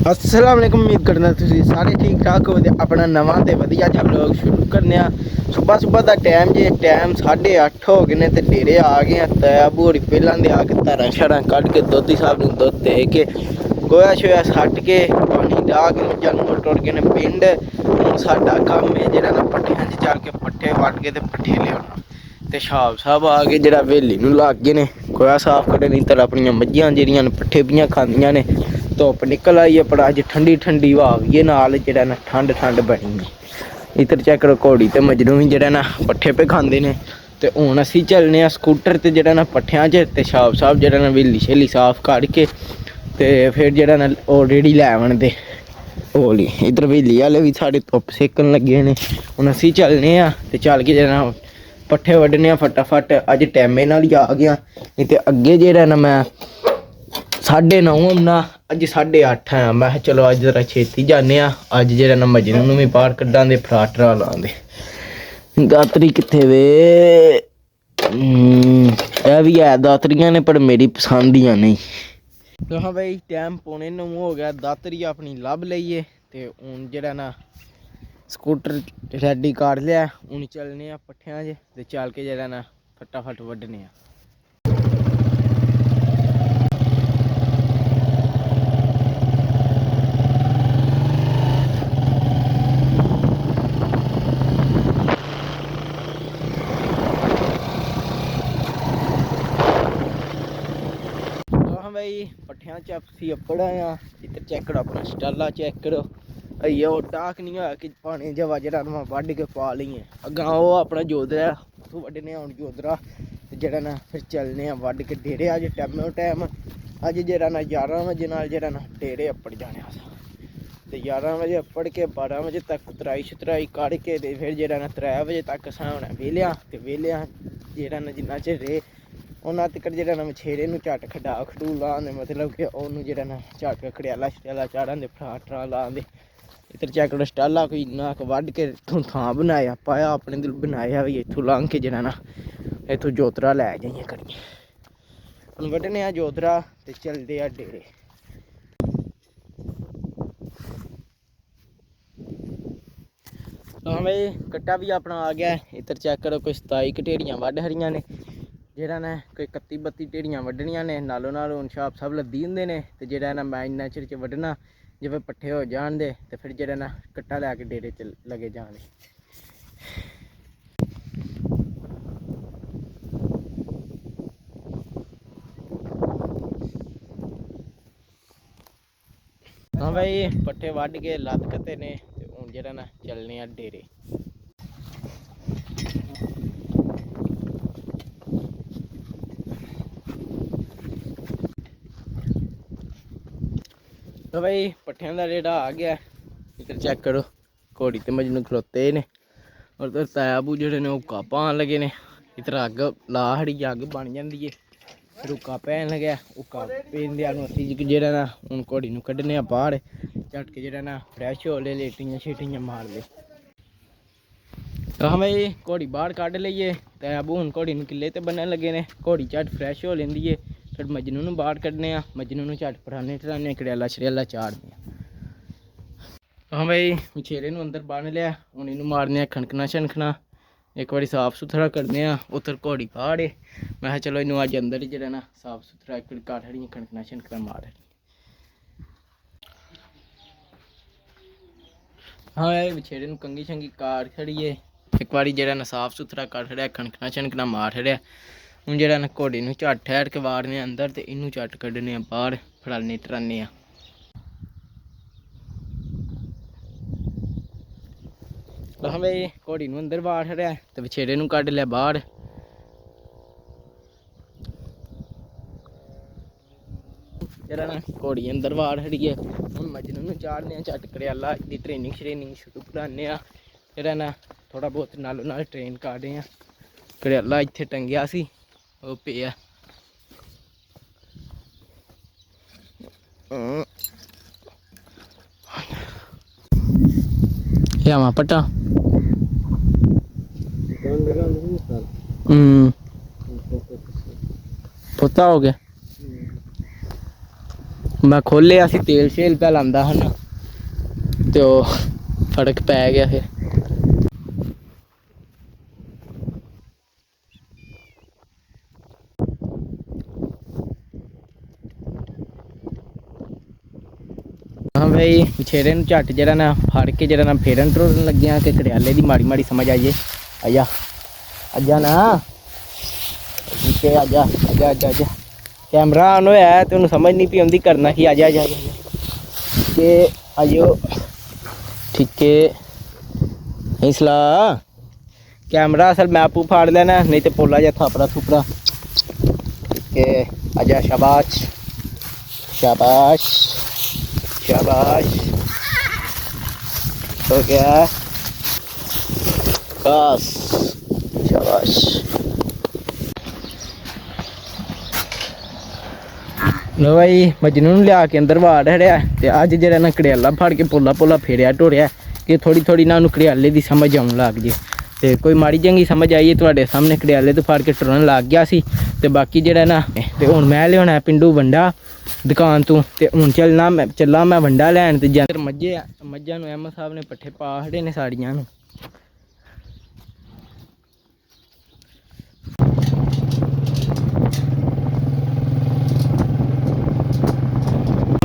अस्सलाम वालेकुम। उम्मीद करना तुसीं सारे ठीक ठाक हो। अपना नवा तो वधिया जब लोग शुरू करने सुबह सुबह का टाइम जे टाइम 8:30 हो गए तो डेरे आ गए। तैबू होरी पहलों दे आके धारा शारा कढ़ के दोधी साहब नूं दुद्ध दे के गोया शोया सट्ट के पानी डाह के मझां नूं टुर गए ने पिंड। हुण साडा कम्म है जिहड़ा ना पट्ठियां 'च चल के पट्ठे वड्ड के ते पट्ठे लिआउणा। ते शाब साहब आ गए जिहड़ा वेली नूं लग गए ने गोया साफ करने। नहीं तो अपनियां मझियां जेहड़ियां पट्ठे पियां खांदियां ने। धुप्प निकल आई है पर अज ठंडी ठंडी हवा भी है नाल जेहड़ा ना ठंड ठंड बनी है। इधर चेक करो घोड़ी ते मजनू भी जेहड़ा ना पट्ठे पे खांदे ने। ते हुण असीं चलने स्कूटर ते जेहड़ा ना पट्ठियां च ते शाब साहब जेहड़ा ना वेली शेली साफ करके ते फिर जेहड़ा ना ओह रेड़ी लै आवणदे होली। इधर वेली आह्ले भी साढ़े धुप्प सेकन लगे ने। हुण असीं चलने ते चल के जेहड़ा पट्ठे वड्डने फटाफट। अज टाइमे नाल ही आ गया नहीं तो अगे जेहड़ा ना मैं 9:30 होना अज 8:30 आया। मैं चलो अज जरा छेती जाने। अज जेहड़ा ना मजनू नूं भी बाहर कड्ढां दे फराटरा लां दे। दातरी कित्थे वे? भी है दातरियां ने पर मेरी पसंद दियां नहीं। तो हाँ भाई टाइम 9:15 हो गया। दातरी अपनी लभ लईए ते हुण जेहड़ा ना स्कूटर रैडी कर लिया। हुण चलने पट्ठियां च ते चल के जेहड़ा ना फटाफट वड्डने। भाई पट्ठियां च असी अप्पड़ आए। इधर चेक करो अपना स्टाला चेक करो। अइया ओह टाक नहीं होया कि पानी जवा जेहड़ा ना वड्ड के पा लईए। अग्गां ओह अपना जोधरा उत्थों वड्डने हुण जोधरा जेहड़ा ना फिर चलने वड्ड के डेरे। अज टाइमो टाइम अज जेहड़ा ना 11 बजे नाल जेहड़ा ना डेरे अप्पड़ जाने अस ते 11 बजे अप्पड़ के 12 बजे तक उतराई शतराई कढ़ के ते फिर जेहड़ा ना 3 बजे तक असां होना वेलिया ते वेलिया जेहड़ा ना जिन्ना चिर रेह् उन्ना तक्कर जेहड़ा ना मछेरे नूं झट खडा खडू लां दे। मतलब कि ओनू जेहड़ा ना झट खड़ियाला शड़ियाला चाढ़न दे फराटरा लां दे। इधर चेक करो स्टाला कोई इन्ना क वड्ड के इत्थों थां बनाया पाया अपने दिल बनाया भी इत्थों लंघ के जेहड़ा ना इत्थों जोतरा लै जाइए करिए। हुण वड्डने जोतरा ते चलदे डेरे। हाँ भाई कट्टा भी अपना आ गया। इधर चेक करो कोई 27 ढेड़ियां वड्ड हरियां ने। जेहड़ा ना कोई 31-32 ढेड़ियां वड्डनियां ने नालों नाल हुण छाप सब लद्दी हुंदे ने। ते जेहड़ा ना मैं इन्ना चिर च वड्डना जिवें पट्ठे हो जान दे ते फिर जेहड़ा ना कट्टा लैके डेरे च लगे जाने। हाँ भाई पट्ठे वड्ड के लद कते ने ते हुण जेहड़ा ना चलने डेरे। तो भाई पट्ठियां का रेड़ा आ गया। इधर चेक करो घोड़ी ते मजनू खलोते ने और उधर तैबू जेहड़े ने हुक्का पान लगे ने। इधर अग ला खड़ी अग बन जाती है फिर हुक्का पैन लगे। हुक्का पेंदिया असी जेहड़ा ना हुण घोड़ी नूं कड्ढने बाहर झटके जेहड़ा ना फ्रैश हो ले लेटियां शेटियां मार ले। तो हाँ भाई घोड़ी बाहर कढ़ लईए। तैबू हुण घोड़ी नूं किले ते बन्नण लगे ने। घोड़ी झट फ्रैश हो लेंदी है फिर मजनू नूं बाहर कड्ढने मजनू नूं झट पराने टराने कड़ियाला शड़ियाला चाढ़ने। हाँ भाई मछेरे नूं अंदर बन्न लिया। हुण इनूं मारने खनकना शनकना एक बारी साफ सुथरा करने। उधर घोड़ी बाहर है। मैं कहा चलो इनूं अज अंदर ही जेहड़ा ना साफ सुथरा काट खड़ियां खनकना शनकना मार। हाँ यार मछेरे नूं कंघी शंघी काट खड़िए एक बारी जेहड़ा ना साफ सुथरा कर छड़िया खनकना शनकना मार छड़िया। हुण जेहड़ा ना घोड़ी नूं झट ठहर के वाड़ने अंदर ते इनूं झट कड्ढने बाहर फड़ाने टराने। हाँ भाई घोड़ी नूं अंदर वाड़ छड़िया ते मछेरे नूं कड्ढ लिया बाहर। जेहड़ा ना घोड़ी अंदर वाड़ छड़ी है। हुण मजनू नूं चाढ़ने झट कड़ियाला दी ट्रेनिंग श्रेनिंग शुरू कराने। जेहड़ा ना थोड़ा बहुत नालों नाल ट्रेन करने कड़ियाला इत्थे टंगिया सी ओह पिया। यामा पट्टा पोता हो गया। ਮੈਂ ਖੋਲਿਆ ਸੀ ਤੇਲ ਸ਼ੇਲ ਪੈ ਲਾਂਦਾ ਹਨ ਤੇ ਉਹ ਫਰਕ ਪੈ ਗਿਆ ਫਿਰ। ਹਾਂ ਬਈ ਵਿਛੇੜੇ ਨੂੰ ਝੱਟ ਜਿਹੜਾ ਨਾ ਫੜ ਕੇ ਜਿਹੜਾ ਨਾ ਫੇਰਨ ਟੁਰਨ ਲੱਗਿਆ ਕਿ ਘੜਿਆਲੇ ਦੀ ਮਾੜੀ ਮਾੜੀ ਸਮਝ ਆਈਏ। ਆਜਾ ਆਜਾ ਨਾ ਆਜਾ ਆਜਾ ਆਜਾ ਆਜਾ कैमरा ऑन होया है तो समझ नहीं पी आती करना कि आजा आजा के आजो ठीक है इसला कैमरा असल मैं आपू फाड़ लेना नहीं तो पोला जा थापड़ा थुपड़ा के आजा शाबाश शाबाश शाबाश हो गया बस शाबाश। लो भाई मजनू लिया के अंदर वाड़ हड़िया ते अज जरा ना कड़ियाला फड़ के पोला पोला फेरिया ढोरिया कि थोड़ी थोड़ी ना कड़ियाले की समझ आने लग जाए तो कोई माड़ी चंगी समझ आई है तुहाडे सामने कड़ियाले तो फड़ के टुरन लग गया सी ते बाकी जरा ना ते हुण मैं लियाना पिंडू वंडा दुकान तो ते हुण चलना मैं वंडा लैन ते जंदर मज्झां नूं अहमद साहब ने पट्ठे पा खड़े ने साड़ियां नूं।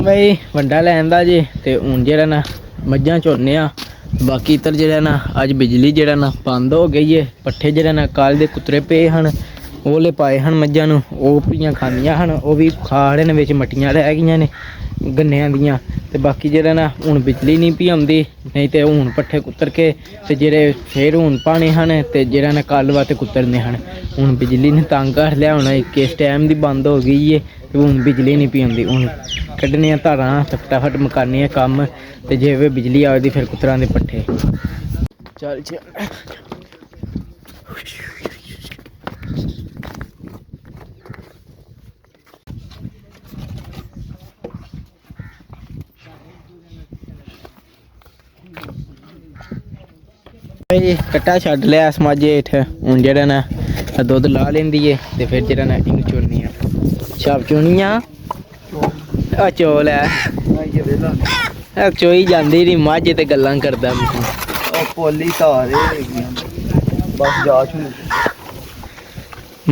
भाई वंडा लैन दा जे ते हुण जेह्ड़ा ना मज्झां चोरने आ बाकी इधर जेह्ड़ा ना अज बिजली जेह्ड़ा ना बंद हो गई है। पट्ठे जेह्ड़ा ना कल दे कुतरे पे हन ओले पाए हन मज्झां नूं ओह पियां खांदियां हन ओह भी खा रहे ने विच मट्टियां रह गईयां ने गन्नियां दियां ते बाकी जेह्ड़ा ना हुण बिजली नहीं पी आउंदी नहीं ते हुण पट्ठे कुतर के ते जेह्ड़े फिर हुण पाने हन ते जेह्ड़ा ना कल वास्ते कुतरने हन। हुण बिजली ने तंग कर लिया हुण किस टाइम दी बंद हो गई है ते हुण बिजली नहीं पी आउंदी। हुण कड्ढने धारां ते फटाफट मुकाने कम्म ते जे बिजली आती फिर कुतरां दे पट्ठे चल चल। कट्टा छड्ड लिया समाजे हेठ हुण जेह्ड़ा ना दुद्ध ला लैंदी है ते फिर जेह्ड़ा ना इनू चुरनी आ छाप चुनियां आ चौल है चोई जाती नहीं मझ ते गल्लां करदा पोली तारे बस जा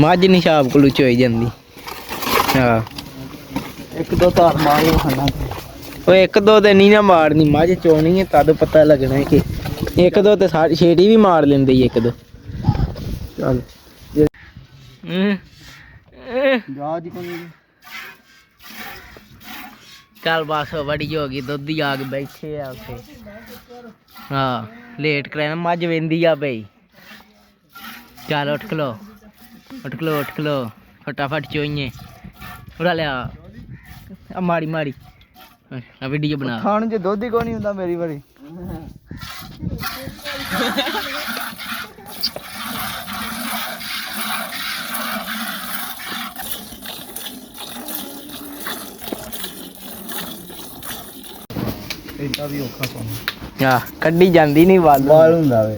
मझ नहीं छाप कोलू चोई जाती। हाँ एक दो तार मारो खाना वो एक दो तो नहीं ना मारनी मझ चोनी है तद पता लगना है कि एक दो तो सारी छेड़ी भी मार लेंदे एक दो चल जा जी कल बस बड़ी होगी दुध ही आके बैठे आ उसे। हाँ लेट कराना मझ वेंदी आ भाई चल उठ खलो उठ खलो उठ खलो फटाफट चोइए उड़ा लिया मारी मारी वीडियो बना खाने च दुध ही कोई नहीं होंदा मेरी बारी इतना भी औखा पाना हाँ कड्डी जाती नहीं वाल हुंदा वे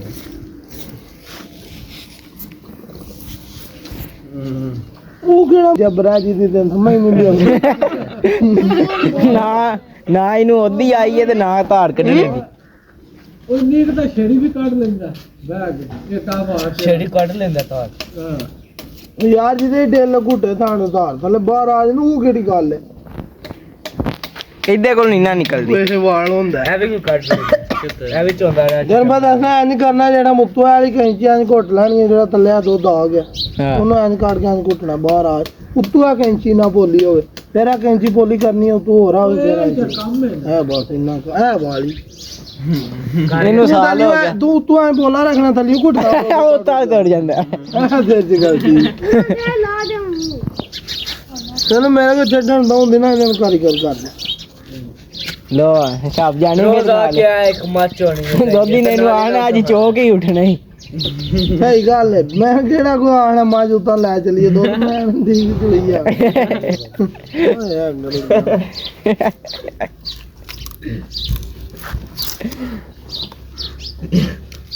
ਉਹ ਕਿਹੜਾ ਜਬਰਾ ਜੀ ਦੀ ਤੈਨੂੰ ਸਮਝ ਨਹੀਂ ਆਉਂਦੀ ਨਾ ਇਹਨੂੰ ਉਹਦੀ ਆਈ ਹੈ ਤੇ ਨਾ ਧਾਰ ਕੱਢ ਲੈਂਦੀ ਉਹ ਨੀਕ ਤਾਂ ਛੇੜੀ ਵੀ ਕੱਢ ਲੈਂਦਾ ਬੈਗ ਇਹ ਤਾਂ ਬਾਹਰ ਛੇੜੀ ਕੱਢ ਲੈਂਦਾ ਧਾਰ। ਹਾਂ ਯਾਰ ਜਿਹਦੇ ਢਿੱਲ ਘੁੱਟੇ ਥਾਣ ਧਾਰ ਥੱਲੇ ਬਾਹਰ ਆ ਜਾਣ ਉਹ ਕਿਹੜੀ ਗੱਲ ਹੈ ਇਹਦੇ ਕੋਲ ਨਹੀਂ ਨਾ ਨਿਕਲਦੀ ਵੈਸੇ ਵਾਲ ਹੁੰਦਾ ਇਹ ਵੀ ਕੱਢ ਲੈਂਦਾ ਇਹ ਵੀ ਚੋਂਦਾ ਰਿਹਾ ਯਾਰ ਮੈਂ ਦੱਸਣਾ ਐਂ ਨਹੀਂ ਕਰਨਾ ਜਿਹੜਾ ਮੁੱਤੂ ਵਾਲੀ ਕੈਂਚੀ ਐਂ ਘੁੱਟ ਲੈਣੀ ਜਿਹੜਾ ਥੱਲੇ ਆ ਦੁੱਧ ਆ ਗਿਆ ਉਹਨੂੰ ਐਂ ਕੱਢ ਕੇ ਐਂ ਘੁੱਟਣਾ ਬਾਹਰ ਆ ਉੱਤੂ ਆ ਕੈਂਚੀ ਨਾ ਪੋਲੀ ਹੋਵੇ ਫਿਰ ਆ ਕੈਂਚੀ ਪੋਲੀ ਕਰਨੀ ਉੱਤੋਂ ਹੋਰ ਆਵੇ ਫਿਰ ਕੰਮ ਹੈ ਬਸ ਇੰਨਾ ਇਹ ਵਾਲੀ ਇਹਨੂੰ ਸਾਲ ਹੋ ਗਿਆ ਤੂੰ ਉੱਤੋਂ ਐਂ ਪੋਲਾ ਰੱਖਣਾ ਥੱਲੇ ਘੁੱਟਦਾ ਉਹ ਤਾਂ ਤੋੜ ਜਾਂਦਾ ਦੇ ਜੀ ਗਲਤੀ ਚਲੋ ਮੇਰੇ ਕੋ ਛੱਡਣ ਦੋ ਦਿਨ ਇਹਨਾਂ ਕਾਰੀਗਰ ਕਰ ਦੇ लो साहब जाने क्या एक मच होनी दो दिन इनु आना आज चौक ही उठना ही सही गल है मैं केड़ा को आना मज उता ले चलिए दो मैं दी चली जा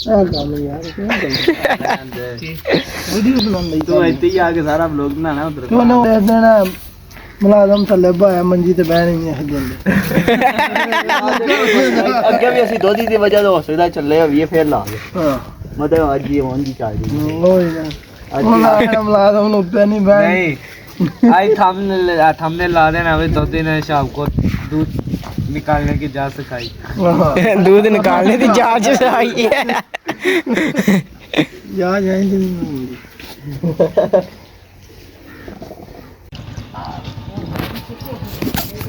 आ काम यार क्या वीडियो बनाने तो इतने ही आके सारा व्लॉग बनाना उधर तो देना ਮੁਲਾਜ਼ਮ ਥੱਲੇ ਬਾਇਆ ਮੰਜੀ ਤੇ ਬਹਿਣ ਹੀ ਨਹੀਂ ਇਹ ਦਿੰਦੇ। ਅੱਗੇ ਵੀ ਅਸੀਂ ਦੋਧੀ ਦੀ ਵਜ੍ਹਾ ਤੋਂ ਹਸਪਤਾਲ ਚੱਲੇ ਹੋਈਏ ਫਿਰ ਲਾ ਗਏ ਹਾਂ ਮਤਲਬ ਅੱਜ ਹੀ ਹੋਣ ਦੀ ਚਾਹੀਦੀ ਉਹੀ ਨਾ ਮੁਲਾਜ਼ਮ ਨੂੰ ਉੱਤੇ ਨਹੀਂ ਬਹਿਣ नहीं आई थंबनेल ला देना अभी 2 दिन है शाम को दूध निकालने की जांच सिखाई दूध निकालने की जांच आई है ਜਾ ਜਾਏਂਗੇ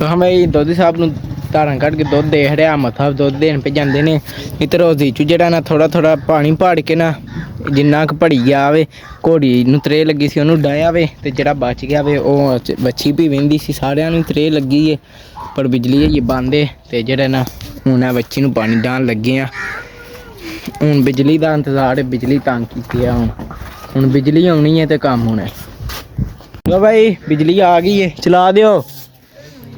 ਹਮੇ ਦੋਧੀ ਸਾਹਿਬ ਨੂੰ ਧਾਰਾਂ ਕੱਢ ਕੇ ਦੁੱਧ ਦੇਖ ਰਿਹਾ ਮੱਥਾ ਦੁੱਧ ਦੇਣ ਪੇ ਜਾਂਦੇ ਨੇ ਇੱਧਰ ਉਹਦੀ ਚ ਜਿਹੜਾ ਨਾ ਥੋੜਾ ਥੋੜਾ ਪਾਣੀ ਪਾੜ ਕੇ ਨਾ ਜਿੰਨਾ ਕੁ ਭੜੀ ਆਵੇ ਘੋੜੀ ਨੂੰ ਤਰੇ ਲੱਗੀ ਸੀ ਉਹਨੂੰ ਡਾਇਆ ਵੇ ਤੇ ਜਿਹੜਾ ਬਚ ਗਿਆ ਵੇ ਉਹ ਬੱਚੀ ਵੀ ਵਹਿੰਦੀ ਸੀ ਸਾਰਿਆਂ ਨੂੰ ਤਰੇ ਲੱਗੀ ਏ ਪਰ ਬਿਜਲੀ ਇਹ ਬੰਦ ਏ ਤੇ ਜਿਹੜਾ ਨਾ ਹੁਣ ਆ ਬੱਚੀ ਨੂੰ ਪਾਣੀ ਡਾਣ ਲੱਗੇ ਆ ਹੁਣ ਬਿਜਲੀ ਦਾ ਇੰਤਜ਼ਾਰ ਏ ਬਿਜਲੀ ਤੰਗ ਕੀਤੀ ਆ ਹੁਣ ਬਿਜਲੀ ਆਉਣੀ ਹੈ ਤੇ ਕੰਮ ਹੋਣਾ ਲੋ ਭਾਈ ਬਿਜਲੀ ਆ ਗਈ ਏ ਚਲਾ ਦਿਓ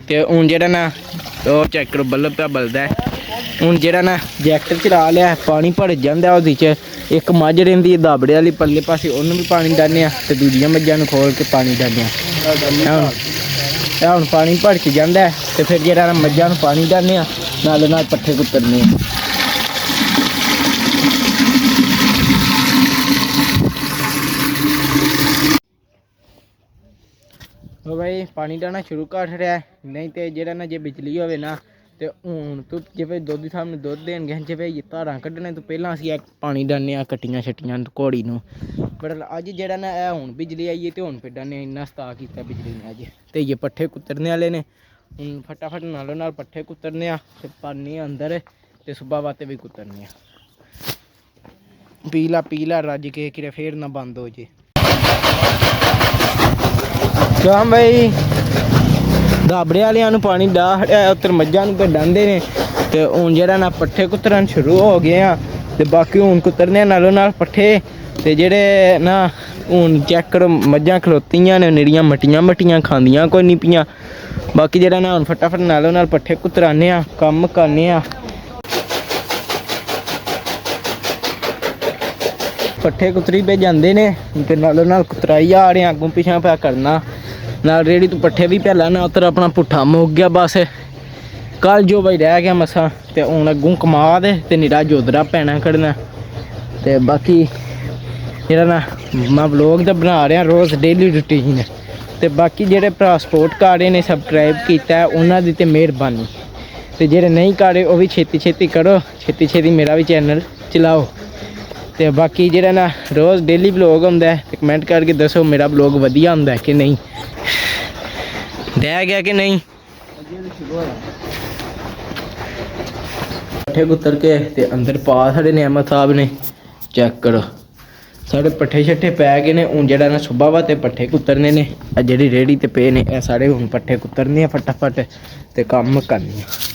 ਤੇ ਹੁਣ ਜਿਹੜਾ ਨਾ ਉਹ ਚੈੱਕ ਕਰੋ ਬੱਲਬ ਪਿਆ ਬਲਦਾ ਹੁਣ ਜਿਹੜਾ ਨਾ ਜੈਕਟਰ ਚਲਾ ਲਿਆ ਪਾਣੀ ਭਰ ਜਾਂਦਾ ਉਹਦੇ ਚ ਇੱਕ ਮੱਝ ਰਹਿੰਦੀ ਹੈ ਦਾਬੜੇ ਵਾਲੀ ਪੱਲੇ ਪਾਸੇ ਉਹਨੂੰ ਵੀ ਪਾਣੀ ਡਾਉਂਦੇ ਆ ਤੇ ਦੂਜੀਆਂ ਮੱਝਾਂ ਨੂੰ ਖੋਲ ਕੇ ਪਾਣੀ ਡਾਉਂਦੇ ਆ ਹੁਣ ਪਾਣੀ ਭਰ ਕੇ ਜਾਂਦਾ ਤੇ ਫਿਰ ਜਿਹੜਾ ਨਾ ਮੱਝਾਂ ਨੂੰ ਪਾਣੀ ਡਾਉਂਦੇ ਆ ਨਾਲ ਨਾਲ ਪੱਠੇ ਕੁੱਤਰਨੇ ਆ ਉਹ ਭਾਈ ਪਾਣੀ ਡਾਣਾ ਸ਼ੁਰੂ ਕਰ ਰਿਹਾ ਨਹੀਂ ਤੇ ਜਿਹੜਾ ਨਾ ਜੇ ਬਿਜਲੀ ਹੋਵੇ ਨਾ ਤੇ ਹੁਣ ਤੂੰ ਜਿਵੇਂ ਦੋਧੀ ਸਾਹਿਬ ਨੂੰ ਦੁੱਧ ਦੇਣ ਗਏ ਜਿਵੇਂ ਧਾਰਾਂ ਕੱਢਣੇ ਤੋਂ ਪਹਿਲਾਂ ਅਸੀਂ ਪਾਣੀ ਡਾਉਂਦੇ ਆ ਕੱਟੀਆਂ ਛੱਟੀਆਂ ਘੋੜੀ ਨੂੰ ਪਰ ਅੱਜ ਜਿਹੜਾ ਨਾ ਇਹ ਹੁਣ ਬਿਜਲੀ ਆਈ ਹੈ ਤੇ ਹੁਣ ਪਿੰਡਾਂ ਨੇ ਇੰਨਾ ਸਤਾ ਕੀਤਾ ਬਿਜਲੀ ਨੇ ਅੱਜ ਤੇ ਇਹ ਪੱਠੇ ਕੁੱਤਰਨੇ ਵਾਲੇ ਨੇ ਹੁਣ ਫਟਾਫਟ ਨਾਲੋਂ ਨਾਲ ਪੱਠੇ ਕੁੱਤਰਨੇ ਆ ਤੇ ਪਾਣੀ ਅੰਦਰ ਤੇ ਸੁਬਾ ਵਾਤੇ ਵੀ ਕੁੱਤਰਨੇ ਆ ਪੀਲਾ ਰੱਜ ਕੇ ਕਿਤੇ ਫੇਰ ਨਾ ਬੰਦ ਹੋ ਜੇ ਕਿਉਂ ਬਈ ਦਾਬੜੇ ਵਾਲਿਆਂ ਨੂੰ ਪਾਣੀ ਡਾ ਉੱਤਰ ਮੱਝਾਂ ਨੂੰ ਤੇ ਡਾਂਦੇ ਨੇ ਤੇ ਹੁਣ ਜਿਹੜਾ ਨਾ ਪੱਠੇ ਕੁੱਤਰਨ ਸ਼ੁਰੂ ਹੋ ਗਏ ਆ ਤੇ ਬਾਕੀ ਹੁਣ ਕੁੱਤਰਨੇ ਨਾਲੋਂ ਨਾਲ ਪੱਠੇ ਤੇ ਜਿਹੜੇ ਨਾ ਹੁਣ ਚੈੱਕ ਕਰੋ ਮੱਝਾਂ ਖਲੋਤੀਆਂ ਨੇ ਨਿਰੀਆਂ ਮੱਟੀਆਂ ਖਾਂਦੀਆਂ ਕੋਈ ਨਹੀਂ ਪੀਆਂ ਬਾਕੀ ਜਿਹੜਾ ਨਾ ਹੁਣ ਫਟਾਫਟ ਨਾਲੋਂ ਨਾਲ ਪੱਠੇ ਕੁੱਤਰਾਨੇ ਆ ਕੰਮ ਕਰਨੇ ਆ ਪੱਠੇ ਕੁੱਤਰੀ ਪੇ ਜਾਂਦੇ ਨੇ ਤੇ ਨਾਲੋਂ ਨਾਲ ਕੁੱਤਰਾਈ ਆ ਰਹੇ ਅੱਗੋਂ ਪਿਛਾਂ ਪਿਆ ਕਰਨਾ ਨਾਲ ਰੇੜੀ ਤੂੰ ਪੱਠੇ ਵੀ ਪਹਿਲਾਂ ਨਾ ਉੱਤਰ ਆਪਣਾ ਪੁੱਠਾ ਮੁੱਕ ਗਿਆ ਬਸ ਕੱਲ ਜੋ ਬਈ ਰਹਿ ਗਿਆ ਮਸਾਂ ਤੇ ਹੁਣ ਅੱਗੋਂ ਕਮਾ ਦੇ ਤੇ ਨਿਰਾ ਜੋਦਰਾ ਪੈਣਾ ਕੱਢਣਾ ਤੇ ਬਾਕੀ ਜਿਹੜਾ ਨਾ ਮੈਂ ਵਲੋਗ ਤਾਂ ਬਣਾ ਰਿਹਾ ਰੋਜ਼ ਡੇਲੀ ਰੂਟੀਨ ਤੇ ਬਾਕੀ ਜਿਹੜੇ ਭਰਾ ਸਪੋਰਟ ਕਰ ਰਹੇ ਨੇ ਸਬਸਕ੍ਰਾਈਬ ਕੀਤਾ ਉਹਨਾਂ ਦੀ ਤੇ ਮਿਹਰਬਾਨੀ ਤੇ ਜਿਹੜੇ ਨਹੀਂ ਕਰ ਰਹੇ ਉਹ ਵੀ ਛੇਤੀ ਕਰੋ ਛੇਤੀ ਮੇਰਾ ਵੀ ਚੈਨਲ ਚਲਾਓ ਤੇ ਬਾਕੀ ਜਿਹੜਾ ਨਾ ਰੋਜ਼ ਡੇਲੀ ਵਲੋਗ ਹੁੰਦਾ ਤੇ ਕਮੈਂਟ ਕਰਕੇ ਦੱਸੋ ਮੇਰਾ ਵਲੋਗ ਵਧੀਆ ਹੁੰਦਾ ਕਿ ਨਹੀਂ ਰਹਿ ਗਿਆ ਕਿ ਨਹੀਂ ਪੱਠੇ ਕੁੱਤਰ ਕੇ ਤੇ ਅੰਦਰ ਪਾ ਸਾਡੇ ਨੇ ਅਹਿਮਦ ਸਾਹਿਬ ਨੇ ਚੈੱਕ ਕਰੋ ਸਾਡੇ ਪੱਠੇ ਛੱਠੇ ਪੈ ਗਏ ਨੇ ਹੁਣ ਜਿਹੜਾ ਨਾ ਸੁਬਾ ਵਾ ਤੇ ਪੱਠੇ ਕੁੱਤਰਨੇ ਨੇ ਆ ਜਿਹੜੀ ਰੇੜੀ ਤੇ ਪਏ ਨੇ ਇਹ ਸਾਰੇ ਹੁਣ ਪੱਠੇ ਕੁੱਤਰਨੇ ਆ ਫਟਾਫਟ ਤੇ ਕੰਮ ਕਰਨੇ ਆ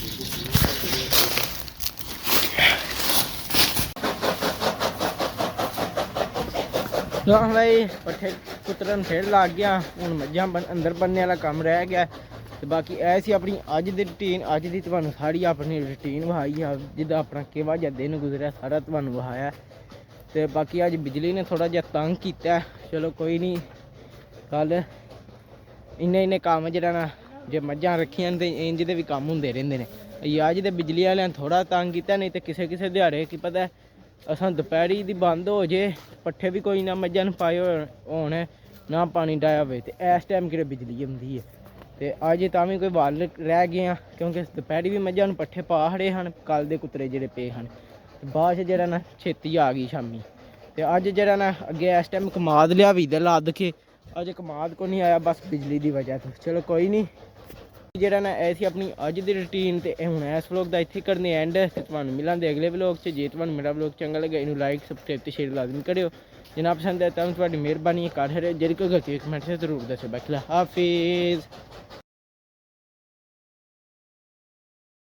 ਹਾਂ ਭਾਈ ਪੱਠੇ ਕੁੱਤਰਨ ਫੇਰ ਲੱਗ ਗਿਆ ਹੁਣ ਮੱਝਾਂ ਅੰਦਰ ਬੰਨ੍ਹਣੇ ਵਾਲਾ ਕੰਮ ਰਹਿ ਗਿਆ ਤੇ ਬਾਕੀ ਇਹ ਸੀ ਆਪਣੀ ਅੱਜ ਦੀ ਰੂਟੀਨ ਅੱਜ ਦੀ ਤੁਹਾਨੂੰ ਸਾਰੀ ਆਪਣੀ ਰੂਟੀਨ ਵਿਖਾਈ ਆ ਜਿੱਦਾਂ ਆਪਣਾ ਕਿਹੜਾ ਜਿਹਾ ਦਿਨ ਗੁਜ਼ਰਿਆ ਸਾਰਾ ਤੁਹਾਨੂੰ ਵਿਖਾਇਆ ਤੇ ਬਾਕੀ ਅੱਜ ਬਿਜਲੀ ਨੇ ਥੋੜਾ ਜਿਹਾ ਤੰਗ ਕੀਤਾ ਚਲੋ ਕੋਈ ਨਹੀਂ ਕੱਲ ਇੰਨੇ ਕੰਮ ਜਿਹੜਾ ਨਾ ਜੇ ਮੱਝਾਂ ਰੱਖੀਆਂ ਤੇ ਇੰਜ ਦੇ ਵੀ ਕੰਮ ਹੁੰਦੇ ਰਹਿੰਦੇ ਨੇ ਅੱਜ ਦੇ ਬਿਜਲੀ ਵਾਲਿਆਂ ਨੇ ਥੋੜਾ ਤੰਗ ਕੀਤਾ ਨਹੀਂ ਤੇ ਕਿਸੇ ਦਿਹਾੜੇ ਕੀ ਪਤਾ ਅਸਾਂ ਦੁਪਹਿਰੀ ਦੀ ਬੰਦ ਹੋ ਜੇ ਪੱਠੇ ਵੀ ਕੋਈ ਨਾ ਮੱਝਾਂ ਨੂੰ ਪਾਏ ਹੋਣ ਨਾ ਪਾਣੀ ਡਾਇਆ ਹੋਵੇ ਤੇ ਇਸ ਟਾਈਮ ਕਿਹੜੇ ਬਿਜਲੀ ਆਉਂਦੀ ਹੈ ਤੇ ਅੱਜ ਤਾਂ ਵੀ ਕੋਈ ਵੱਲ ਰਹਿ ਗਏ ਆ ਕਿਉਂਕਿ ਦੁਪਹਿਰੀ ਵੀ ਮੱਝਾਂ ਨੂੰ ਪੱਠੇ ਪਾ ਖੜੇ ਹਨ ਕੱਲ ਦੇ ਕੁੱਤਰੇ ਜਿਹੜੇ ਪਏ ਹਨ ਤੇ ਬਾਅਦ 'ਚ ਜਿਹੜਾ ਨਾ ਛੇਤੀ ਆ ਗਈ ਸ਼ਾਮੀ ਤੇ ਅੱਜ ਜਿਹੜਾ ਨਾ ਅੱਗੇ ਇਸ ਟਾਈਮ ਕਮਾਦ ਲਿਆ ਵੀ ਦੇ ਲੱਦ ਕੇ ਅੱਜ ਕਮਾਦ ਕੋ ਨਹੀਂ ਆਇਆ ਬਸ ਬਿਜਲੀ ਦੀ ਵਜ੍ਹਾ ਤੋਂ ਚਲੋ ਕੋਈ ਨਹੀਂ ਜਿਹੜਾ ਨਾ ਐਸੀ ਆਪਣੀ ਅੱਜ ਦੀ ਰੂਟੀਨ ਤੇ ਹੁਣ ਇਸ ਵਲੋਗ ਦਾ ਇੱਥੇ ਕਰਨੇ ਐਂਡ ਤੇ ਤੁਹਾਨੂੰ ਮਿਲਾਂਗੇ ਅਗਲੇ ਵਲੋਗ 'ਚ ਜੇ ਤੁਹਾਨੂੰ ਮੇਰਾ ਵਲੋਗ ਚੰਗਾ ਲੱਗਾ ਇਹਨੂੰ ਲਾਈਕ ਸਬਸਕ੍ਰਾਈਬ ਤੇ ਸ਼ੇਅਰ ਲਾਜ਼ਮੀ ਕਰਿਓ ਜੇ ਨਾ ਪਸੰਦ ਆਇਆ ਤਾਂ ਤੁਹਾਡੀ ਮਿਹਰਬਾਨੀ ਕਰ ਰਹੇ ਜਿਹੜੀ ਕੋਈ ਗਲਤੀ ਕਮੈਂਟ 'ਚ ਜ਼ਰੂਰ ਦੱਸੋ ਬਾਕੀ ਹਾਫਿਜ਼